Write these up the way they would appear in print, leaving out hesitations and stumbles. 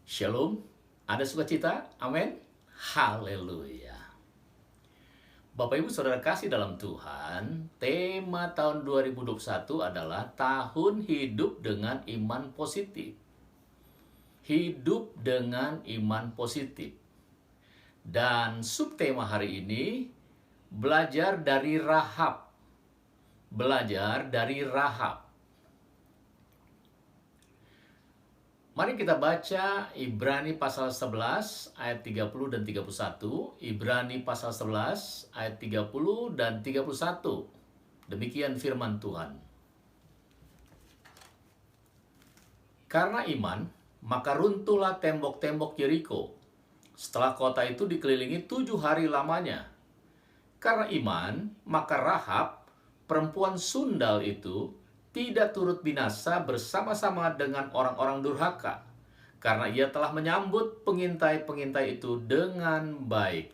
Shalom, ada sukacita? Amin. Haleluya. Bapak Ibu Saudara kasih dalam Tuhan, tema tahun 2021 adalah tahun hidup dengan iman positif. Hidup dengan iman positif. Dan subtema hari ini, belajar dari Rahab. Belajar dari Rahab. Mari kita baca Ibrani pasal 11 ayat 30 dan 31. Ibrani pasal 11 ayat 30 dan 31. Demikian firman Tuhan. Karena iman, maka runtuhlah tembok-tembok Yeriko setelah kota itu dikelilingi 7 hari lamanya. Karena iman, maka Rahab, perempuan sundal itu, tidak turut binasa bersama-sama dengan orang-orang durhaka, karena ia telah menyambut pengintai-pengintai itu dengan baik.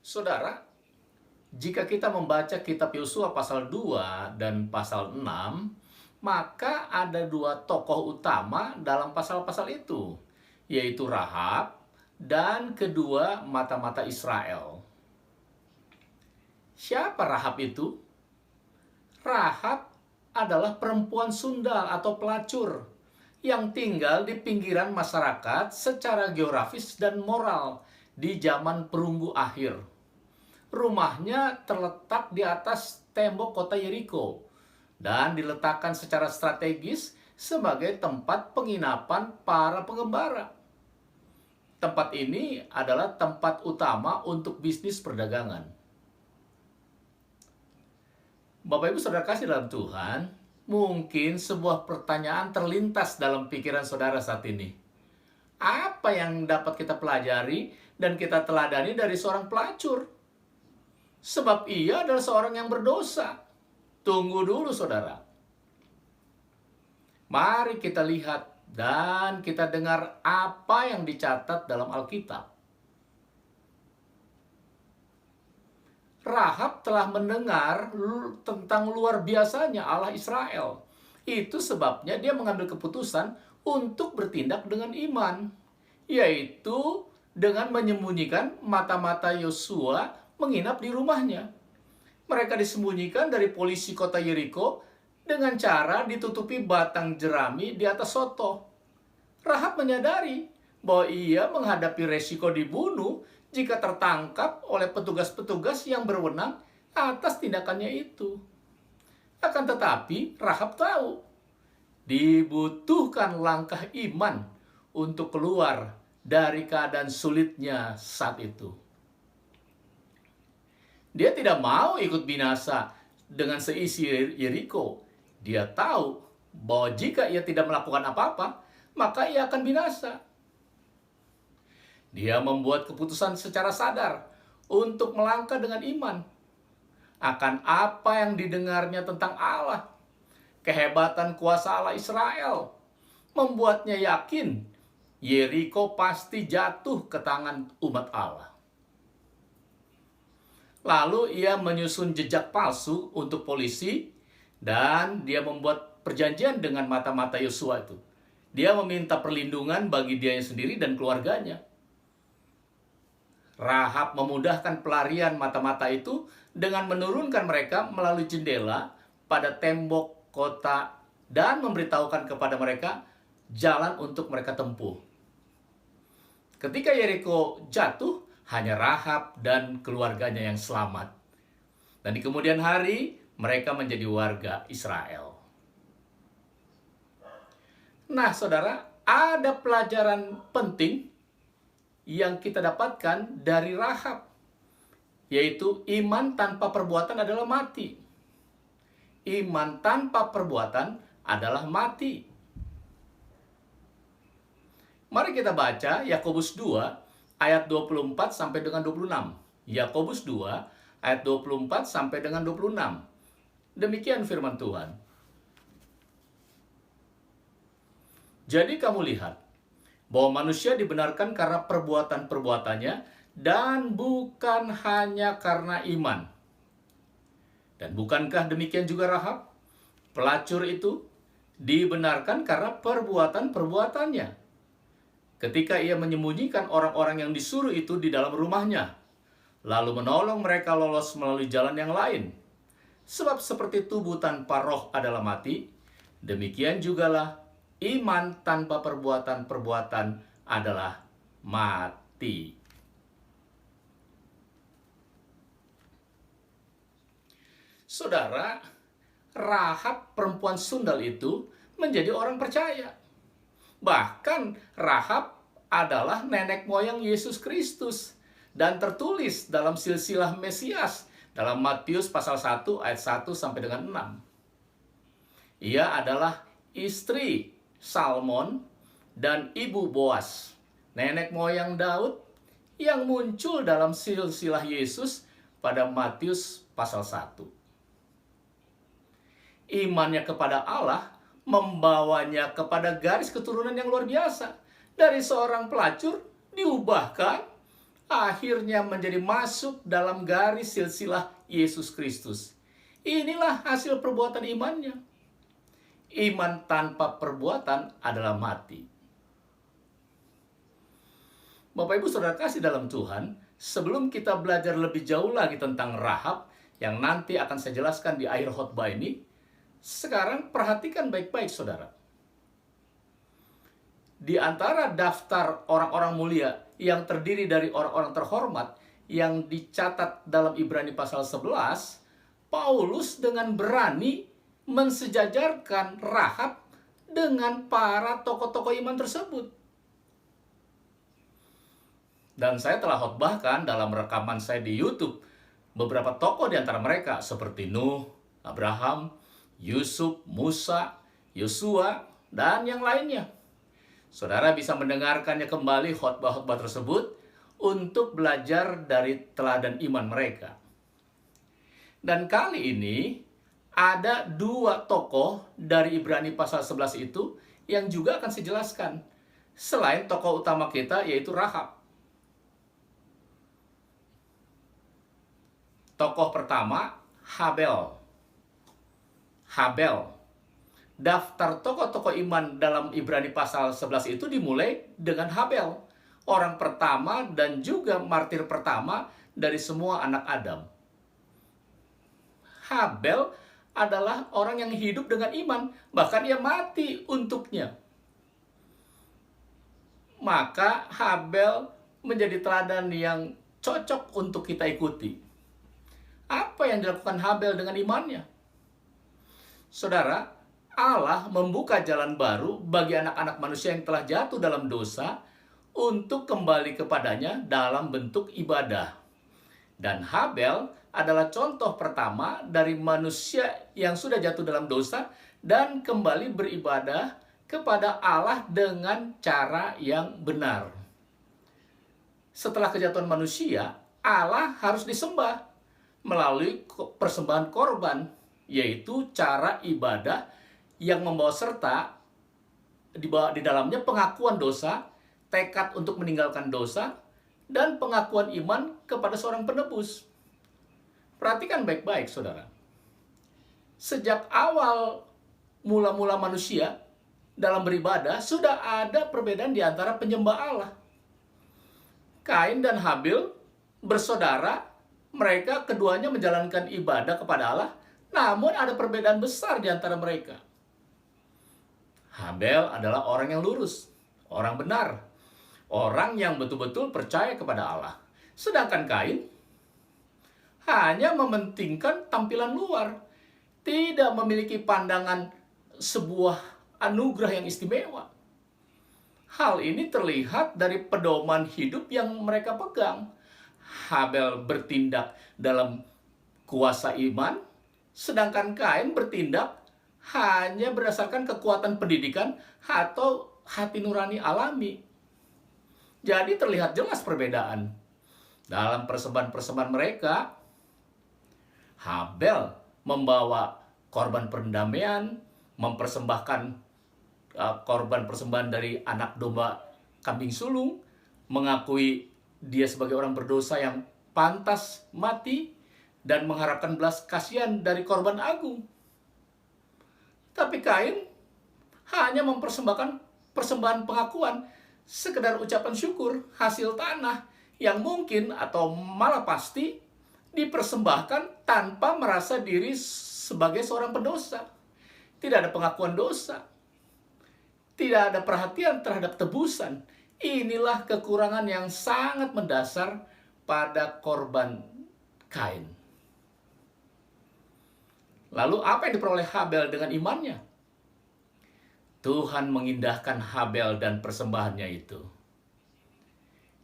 Saudara, jika kita membaca kitab Yosua pasal 2 dan pasal 6, maka ada dua tokoh utama dalam pasal-pasal itu, yaitu Rahab dan kedua mata-mata Israel. Siapa Rahab itu? Rahab adalah perempuan sundal atau pelacur yang tinggal di pinggiran masyarakat secara geografis dan moral di zaman perunggu akhir. Rumahnya terletak di atas tembok kota Yeriko dan diletakkan secara strategis sebagai tempat penginapan para pengembara. Tempat ini adalah tempat utama untuk bisnis perdagangan. Bapak Ibu Saudara kasih dalam Tuhan, mungkin sebuah pertanyaan terlintas dalam pikiran saudara saat ini. Apa yang dapat kita pelajari dan kita teladani dari seorang pelacur? Sebab ia adalah seorang yang berdosa. Tunggu dulu saudara. Mari kita lihat dan kita dengar apa yang dicatat dalam Alkitab. Rahab telah mendengar tentang luar biasanya Allah Israel. Itu sebabnya dia mengambil keputusan untuk bertindak dengan iman, yaitu dengan menyembunyikan mata-mata Yosua menginap di rumahnya. Mereka disembunyikan dari polisi kota Yeriko dengan cara ditutupi batang jerami di atas soto. Rahab menyadari bahwa ia menghadapi resiko dibunuh jika tertangkap oleh petugas-petugas yang berwenang atas tindakannya itu. Akan tetapi, Rahab tahu dibutuhkan langkah iman untuk keluar dari keadaan sulitnya saat itu. Dia tidak mau ikut binasa dengan seisi Yeriko. Dia tahu bahwa jika ia tidak melakukan apa-apa, maka ia akan binasa. Dia membuat keputusan secara sadar untuk melangkah dengan iman akan apa yang didengarnya tentang Allah. Kehebatan kuasa Allah Israel membuatnya yakin Yeriko pasti jatuh ke tangan umat Allah. Lalu ia menyusun jejak palsu untuk polisi dan dia membuat perjanjian dengan mata-mata Yosua itu. Dia meminta perlindungan bagi dia sendiri dan keluarganya. Rahab memudahkan pelarian mata-mata itu dengan menurunkan mereka melalui jendela pada tembok kota dan memberitahukan kepada mereka jalan untuk mereka tempuh. Ketika Yeriko jatuh, hanya Rahab dan keluarganya yang selamat. Dan di kemudian hari, mereka menjadi warga Israel. Nah, saudara, ada pelajaran penting yang kita dapatkan dari Rahab, yaitu iman tanpa perbuatan adalah mati. Iman tanpa perbuatan adalah mati. Mari kita baca Yakobus 2 ayat 24 sampai dengan 26. Yakobus 2 ayat 24 sampai dengan 26. Demikian firman Tuhan. Jadi kamu lihat bahwa manusia dibenarkan karena perbuatan-perbuatannya dan bukan hanya karena iman. Dan bukankah demikian juga Rahab? Pelacur itu dibenarkan karena perbuatan-perbuatannya. Ketika ia menyembunyikan orang-orang yang disuruh itu di dalam rumahnya, lalu menolong mereka lolos melalui jalan yang lain. Sebab seperti tubuh tanpa roh adalah mati, demikian jugalah iman tanpa perbuatan-perbuatan adalah mati. Saudara, Rahab perempuan sundal itu menjadi orang percaya. Bahkan Rahab adalah nenek moyang Yesus Kristus dan tertulis dalam silsilah Mesias dalam Matius pasal 1 ayat 1 sampai dengan 6. Ia adalah istri Salmon dan ibu Boas, nenek moyang Daud yang muncul dalam silsilah Yesus pada Matius pasal 1. Imannya kepada Allah membawanya kepada garis keturunan yang luar biasa. Dari seorang pelacur diubahkan akhirnya menjadi masuk dalam garis silsilah Yesus Kristus. Inilah hasil perbuatan imannya. Iman tanpa perbuatan adalah mati. Bapak Ibu Saudara kasih dalam Tuhan, sebelum kita belajar lebih jauh lagi tentang Rahab yang nanti akan saya jelaskan di akhir khotbah ini, sekarang perhatikan baik-baik saudara. Di antara daftar orang-orang mulia yang terdiri dari orang-orang terhormat yang dicatat dalam Ibrani pasal 11, Paulus dengan berani mensejajarkan Rahab dengan para tokoh-tokoh iman tersebut. Dan saya telah khotbahkan dalam rekaman saya di YouTube beberapa tokoh di antara mereka seperti Nuh, Abraham, Yusuf, Musa, Yosua, dan yang lainnya. Saudara bisa mendengarkannya kembali khotbah-khotbah tersebut untuk belajar dari teladan iman mereka. Dan kali ini ada dua tokoh dari Ibrani pasal 11 itu yang juga akan saya jelaskan. Selain tokoh utama kita yaitu Rahab. Tokoh pertama Habel. Daftar tokoh-tokoh iman dalam Ibrani pasal 11 itu dimulai dengan Habel, orang pertama dan juga martir pertama dari semua anak Adam. Habel adalah orang yang hidup dengan iman, bahkan ia mati untuknya. Maka Habel menjadi teladan yang cocok untuk kita ikuti. Apa yang dilakukan Habel dengan imannya? Saudara, Allah membuka jalan baru bagi anak-anak manusia yang telah jatuh dalam dosa untuk kembali kepadanya dalam bentuk ibadah. Dan Habel adalah contoh pertama dari manusia yang sudah jatuh dalam dosa dan kembali beribadah kepada Allah dengan cara yang benar. Setelah kejatuhan manusia, Allah harus disembah melalui persembahan korban, yaitu cara ibadah yang membawa serta di dalamnya pengakuan dosa, tekad untuk meninggalkan dosa, dan pengakuan iman kepada seorang penebus. Perhatikan baik-baik, saudara. Sejak awal mula-mula manusia dalam beribadah, sudah ada perbedaan di antara penyembah Allah. Kain dan Habil bersaudara, mereka keduanya menjalankan ibadah kepada Allah, namun ada perbedaan besar di antara mereka. Habel adalah orang yang lurus, orang benar, orang yang betul-betul percaya kepada Allah. Sedangkan Kain hanya mementingkan tampilan luar, tidak memiliki pandangan sebuah anugerah yang istimewa. Hal ini terlihat dari pedoman hidup yang mereka pegang. Habel bertindak dalam kuasa iman, sedangkan Kain bertindak hanya berdasarkan kekuatan pendidikan atau hati nurani alami. Jadi terlihat jelas perbedaan. Dalam persembahan-persembahan mereka, Habel membawa korban perdamaian, mempersembahkan korban persembahan dari anak domba kambing sulung, mengakui dia sebagai orang berdosa yang pantas mati, dan mengharapkan belas kasihan dari korban agung. Tapi Kain hanya mempersembahkan persembahan pengakuan, sekedar ucapan syukur hasil tanah yang mungkin atau malah pasti dipersembahkan tanpa merasa diri sebagai seorang pendosa. Tidak ada pengakuan dosa. Tidak ada perhatian terhadap tebusan. Inilah kekurangan yang sangat mendasar pada korban Kain. Lalu apa yang diperoleh Habel dengan imannya? Tuhan mengindahkan Habel dan persembahannya itu.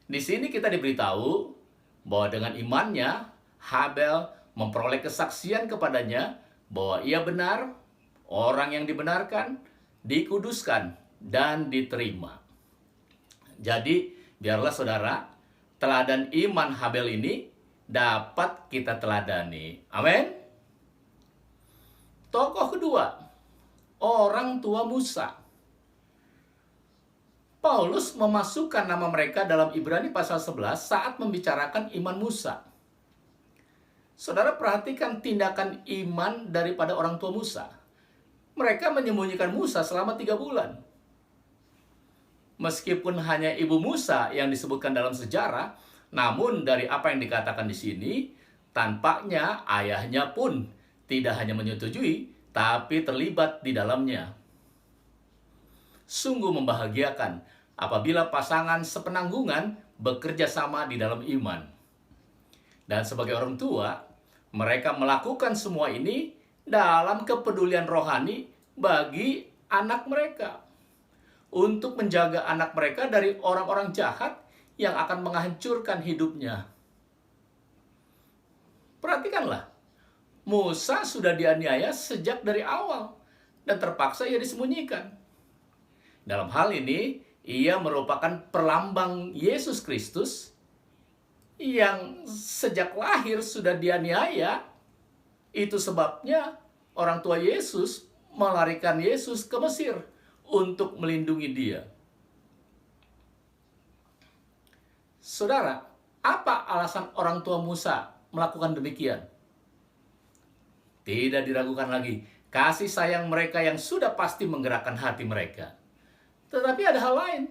Di sini kita diberitahu bahwa dengan imannya Habel memperoleh kesaksian kepadanya bahwa ia benar, orang yang dibenarkan, dikuduskan, dan diterima. Jadi, biarlah saudara, teladan iman Habel ini dapat kita teladani. Amin. Tokoh kedua, orang tua Musa. Paulus memasukkan nama mereka dalam Ibrani pasal 11 saat membicarakan iman Musa. Saudara perhatikan tindakan iman daripada orang tua Musa. Mereka menyembunyikan Musa selama 3 bulan. Meskipun hanya ibu Musa yang disebutkan dalam sejarah, namun dari apa yang dikatakan di sini, tampaknya ayahnya pun tidak hanya menyetujui, tapi terlibat di dalamnya. Sungguh membahagiakan apabila pasangan sepenanggungan bekerja sama di dalam iman. Dan sebagai orang tua, mereka melakukan semua ini dalam kepedulian rohani bagi anak mereka, untuk menjaga anak mereka dari orang-orang jahat yang akan menghancurkan hidupnya. Perhatikanlah, Musa sudah dianiaya sejak dari awal dan terpaksa ia disembunyikan. Dalam hal ini, ia merupakan perlambang Yesus Kristus yang sejak lahir sudah dianiaya. Itu sebabnya orang tua Yesus melarikan Yesus ke Mesir untuk melindungi dia. Saudara, apa alasan orang tua Musa melakukan demikian? Tidak diragukan lagi, kasih sayang mereka yang sudah pasti menggerakkan hati mereka. Tetapi ada hal lain.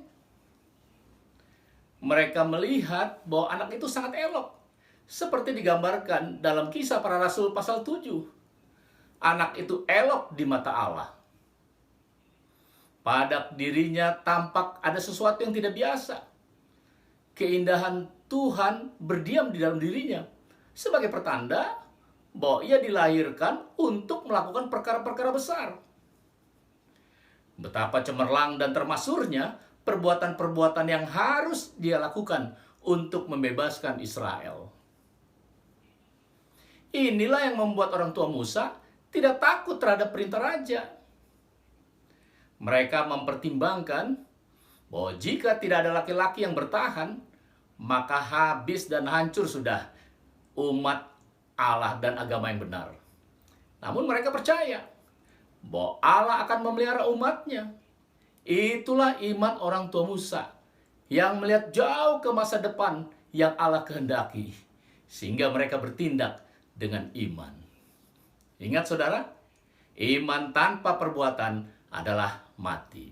Mereka melihat bahwa anak itu sangat elok, seperti digambarkan dalam Kisah Para Rasul pasal 7. Anak itu elok di mata Allah. Pada dirinya tampak ada sesuatu yang tidak biasa. Keindahan Tuhan berdiam di dalam dirinya sebagai pertanda bahwa ia dilahirkan untuk melakukan perkara-perkara besar. Betapa cemerlang dan termasurnya perbuatan-perbuatan yang harus dia lakukan untuk membebaskan Israel. Inilah yang membuat orang tua Musa tidak takut terhadap perintah raja. Mereka mempertimbangkan bahwa jika tidak ada laki-laki yang bertahan, maka habis dan hancur sudah umat Allah dan agama yang benar. Namun mereka percaya bahwa Allah akan memelihara umatnya. Itulah iman orang tua Musa yang melihat jauh ke masa depan yang Allah kehendaki, sehingga mereka bertindak dengan iman. Ingat saudara, iman tanpa perbuatan adalah mati.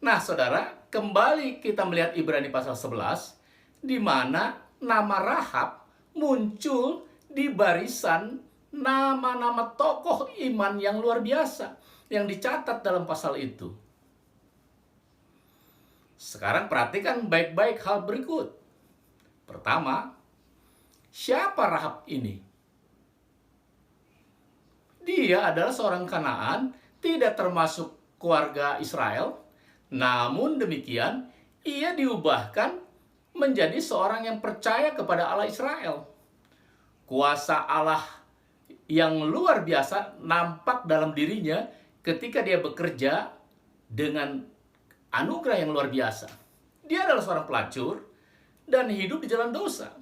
Nah saudara, kembali kita melihat Ibrani pasal 11, di mana nama Rahab muncul di barisan nama-nama tokoh iman yang luar biasa yang dicatat dalam pasal itu. Sekarang perhatikan baik-baik hal berikut. Pertama, siapa Rahab ini? Dia adalah seorang Kanaan, tidak termasuk keluarga Israel. Namun demikian, ia diubahkan menjadi seorang yang percaya kepada Allah Israel. Kuasa Allah yang luar biasa nampak dalam dirinya ketika dia bekerja dengan anugerah yang luar biasa. Dia adalah seorang pelacur dan hidup di jalan dosa.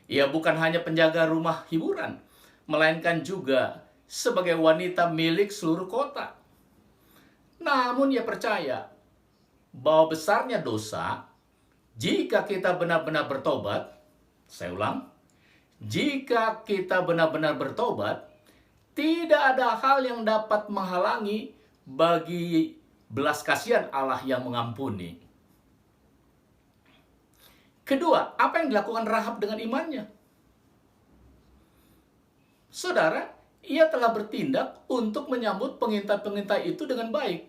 Ia bukan hanya penjaga rumah hiburan, melainkan juga sebagai wanita milik seluruh kota. Namun ia percaya bahwa besarnya dosa, jika kita benar-benar bertobat, Saya ulang, jika kita benar-benar bertobat, tidak ada hal yang dapat menghalangi bagi belas kasihan Allah yang mengampuni. Kedua, apa yang dilakukan Rahab dengan imannya? Saudara, ia telah bertindak untuk menyambut pengintai-pengintai itu dengan baik.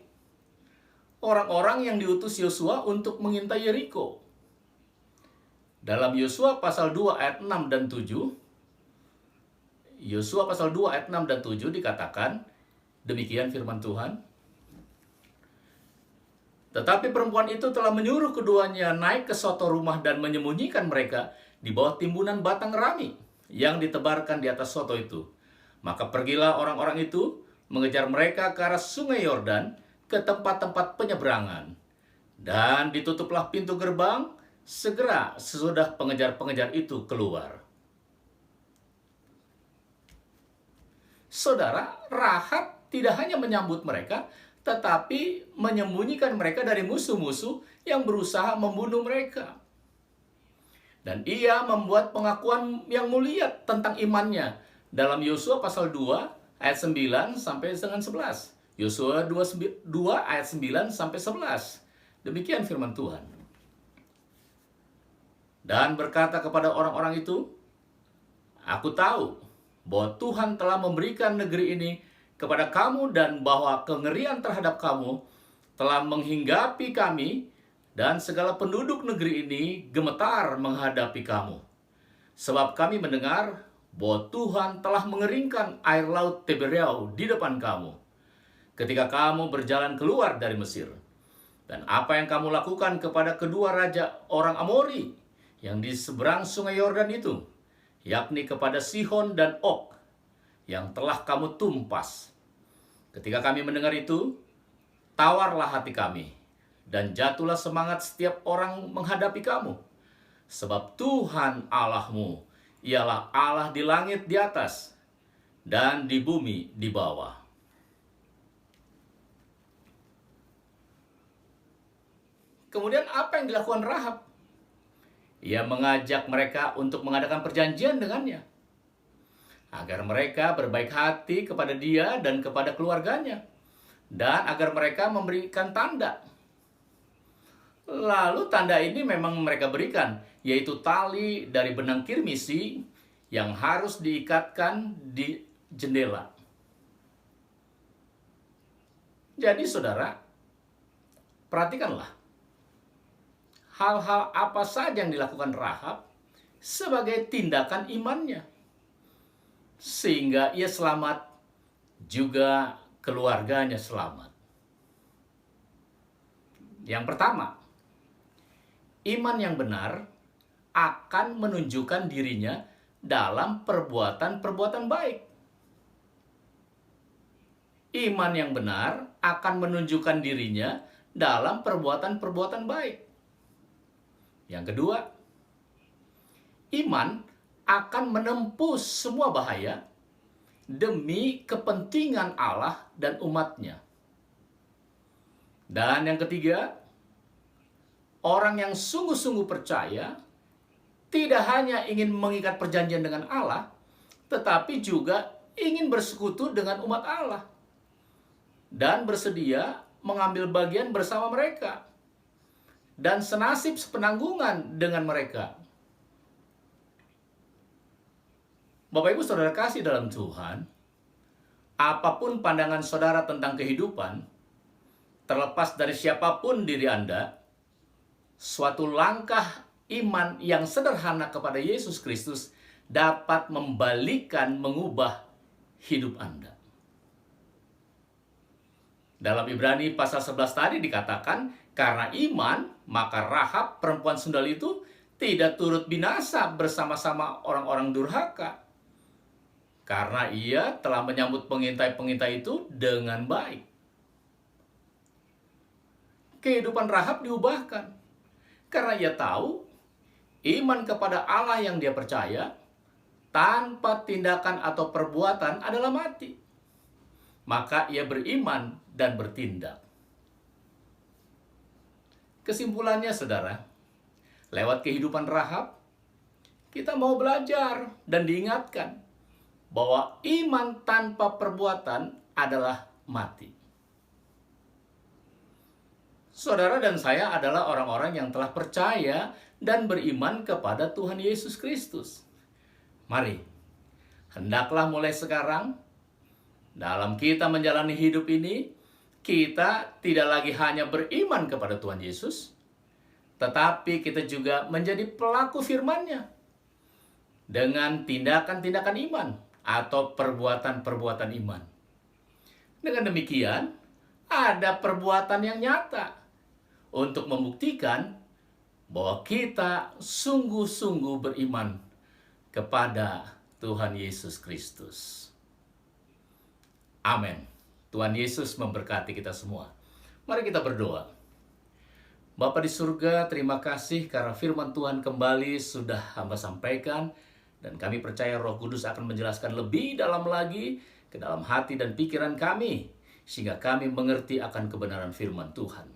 Orang-orang yang diutus Yosua untuk mengintai Yeriko. Dalam Yosua pasal 2 ayat 6 dan 7, Yosua pasal 2 ayat 6 dan 7 dikatakan, demikian firman Tuhan. Tetapi perempuan itu telah menyuruh keduanya naik ke soto rumah dan menyembunyikan mereka di bawah timbunan batang rami yang ditebarkan di atas soto itu. Maka pergilah orang-orang itu mengejar mereka ke arah sungai Yordan ke tempat-tempat penyeberangan. Dan ditutuplah pintu gerbang segera sesudah pengejar-pengejar itu keluar. Saudara, Rahab tidak hanya menyambut mereka, tetapi menyembunyikan mereka dari musuh-musuh yang berusaha membunuh mereka. Dan ia membuat pengakuan yang mulia tentang imannya dalam Yosua pasal 2 ayat 9 sampai dengan 11. Yosua 2 ayat 9 sampai 11. Demikian firman Tuhan. Dan berkata kepada orang-orang itu, aku tahu bahwa Tuhan telah memberikan negeri ini kepada kamu dan bahwa kengerian terhadap kamu telah menghinggapi kami dan segala penduduk negeri ini gemetar menghadapi kamu. Sebab kami mendengar bahwa Tuhan telah mengeringkan air laut Tiberia di depan kamu ketika kamu berjalan keluar dari Mesir. Dan apa yang kamu lakukan kepada kedua raja orang Amori yang di seberang sungai Yordan itu, yakni kepada Sihon dan Og, yang telah kamu tumpas. Ketika kami mendengar itu, tawarlah hati kami, dan jatuhlah semangat setiap orang menghadapi kamu. Sebab Tuhan Allahmu ialah Allah di langit di atas, dan di bumi di bawah. Kemudian apa yang dilakukan Rahab? Ia mengajak mereka untuk mengadakan perjanjian dengannya, agar mereka berbaik hati kepada dia dan kepada keluarganya, dan agar mereka memberikan tanda. Lalu tanda ini memang mereka berikan, yaitu tali dari benang kirmisi yang harus diikatkan di jendela. Jadi saudara, perhatikanlah hal-hal apa saja yang dilakukan Rahab sebagai tindakan imannya, sehingga ia selamat, juga keluarganya selamat. Yang pertama, iman yang benar akan menunjukkan dirinya dalam perbuatan-perbuatan baik. Iman yang benar akan menunjukkan dirinya dalam perbuatan-perbuatan baik. Yang kedua, iman akan menempuh semua bahaya demi kepentingan Allah dan umatnya. Dan yang ketiga, orang yang sungguh-sungguh percaya tidak hanya ingin mengikat perjanjian dengan Allah, tetapi juga ingin bersekutu dengan umat Allah dan bersedia mengambil bagian bersama mereka dan senasib sepenanggungan dengan mereka. Bapak Ibu Saudara kasih dalam Tuhan, apapun pandangan saudara tentang kehidupan, terlepas dari siapapun diri Anda, suatu langkah iman yang sederhana kepada Yesus Kristus dapat mengubah hidup Anda. Dalam Ibrani pasal 11 tadi dikatakan, karena iman, maka Rahab perempuan sundal itu tidak turut binasa bersama-sama orang-orang durhaka, karena ia telah menyambut pengintai-pengintai itu dengan baik. Kehidupan Rahab diubahkan karena ia tahu iman kepada Allah yang dia percaya tanpa tindakan atau perbuatan adalah mati. Maka ia beriman dan bertindak. Kesimpulannya saudara, lewat kehidupan Rahab, kita mau belajar dan diingatkan bahwa iman tanpa perbuatan adalah mati. Saudara dan saya adalah orang-orang yang telah percaya dan beriman kepada Tuhan Yesus Kristus. Mari, hendaklah mulai sekarang, dalam kita menjalani hidup ini, kita tidak lagi hanya beriman kepada Tuhan Yesus, tetapi kita juga menjadi pelaku firman-Nya dengan tindakan-tindakan iman atau perbuatan-perbuatan iman. Dengan demikian, ada perbuatan yang nyata untuk membuktikan bahwa kita sungguh-sungguh beriman kepada Tuhan Yesus Kristus. Amin. Tuhan Yesus memberkati kita semua. Mari kita berdoa. Bapa di surga, terima kasih karena firman Tuhan kembali sudah hamba sampaikan, dan kami percaya Roh Kudus akan menjelaskan lebih dalam lagi ke dalam hati dan pikiran kami, sehingga kami mengerti akan kebenaran firman Tuhan.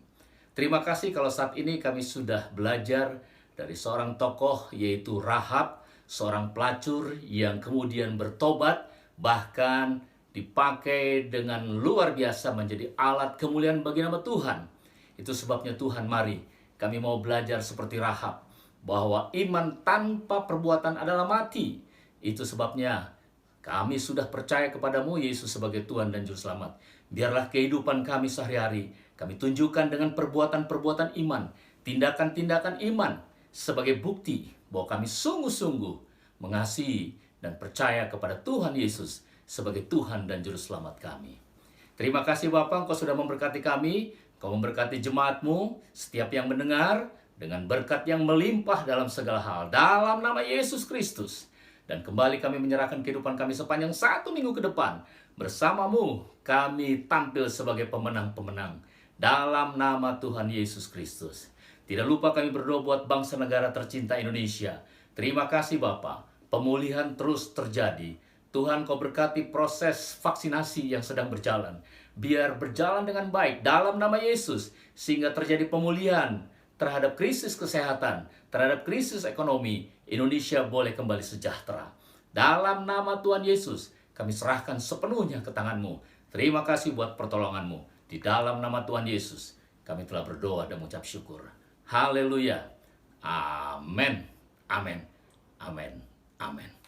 Terima kasih kalau saat ini kami sudah belajar dari seorang tokoh, yaitu Rahab, seorang pelacur yang kemudian bertobat, bahkan dipakai dengan luar biasa menjadi alat kemuliaan bagi nama Tuhan. Itu sebabnya Tuhan, mari kami mau belajar seperti Rahab, bahwa iman tanpa perbuatan adalah mati. Itu sebabnya kami sudah percaya kepadamu, Yesus, sebagai Tuhan dan Juru Selamat. Biarlah kehidupan kami sehari-hari kami tunjukkan dengan perbuatan-perbuatan iman, tindakan-tindakan iman, sebagai bukti bahwa kami sungguh-sungguh mengasihi dan percaya kepada Tuhan Yesus sebagai Tuhan dan Juru Selamat kami. Terima kasih Bapa, Engkau sudah memberkati kami, Engkau memberkati jemaat-Mu, setiap yang mendengar, dengan berkat yang melimpah dalam segala hal, dalam nama Yesus Kristus. Dan kembali kami menyerahkan kehidupan kami sepanjang 1 minggu ke depan. Bersama-Mu kami tampil sebagai pemenang-pemenang, dalam nama Tuhan Yesus Kristus. Tidak lupa kami berdoa buat bangsa negara tercinta Indonesia. Terima kasih Bapa, pemulihan terus terjadi. Tuhan, Kau berkati proses vaksinasi yang sedang berjalan. Biar berjalan dengan baik dalam nama Yesus, sehingga terjadi pemulihan terhadap krisis kesehatan, terhadap krisis ekonomi. Indonesia boleh kembali sejahtera. Dalam nama Tuhan Yesus, kami serahkan sepenuhnya ke tangan-Mu. Terima kasih buat pertolongan-Mu. Di dalam nama Tuhan Yesus, kami telah berdoa dan mengucap syukur. Haleluya. Amin. Amin. Amin. Amin.